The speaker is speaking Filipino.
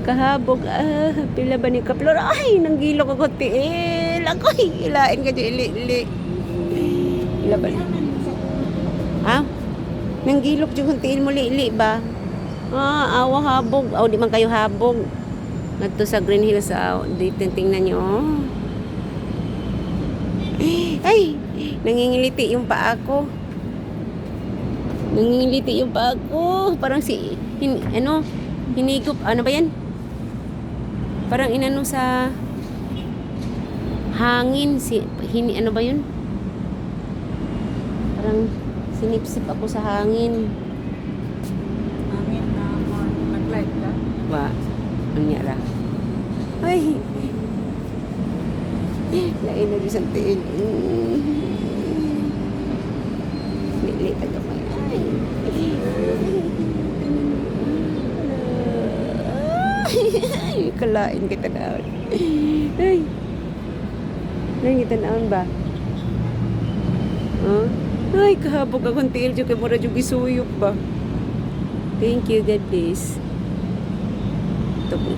Kahabog, pila ba ni Kaplor? Ay, nanggilok ako tiil. Ako'y, ilain ka dyan, ili. Pila ba? Ha? Nanggilok dyan, tiil mo, li ba? Awa habog. Di man kayo habog. Ngadto sa Green Hills, dito tingnan nyo. Ay, nangingiliti yung paa ko. Nangingiliti yung paa ko. Parang hinigop, ano ba yan? Parang inano sa hangin, ano ba yun? Parang sinipsip ako sa hangin. Hangin na nag-light ka? Ba, ano niya ra? Ay, lain na isang tiin. Lili tagamay. Ay, kalain kita na. Ay, nang kita naon ba? Ay, kahabog akong tiil dyan kay mura dyan gisuyok ba? Thank you, God bless. Ito po.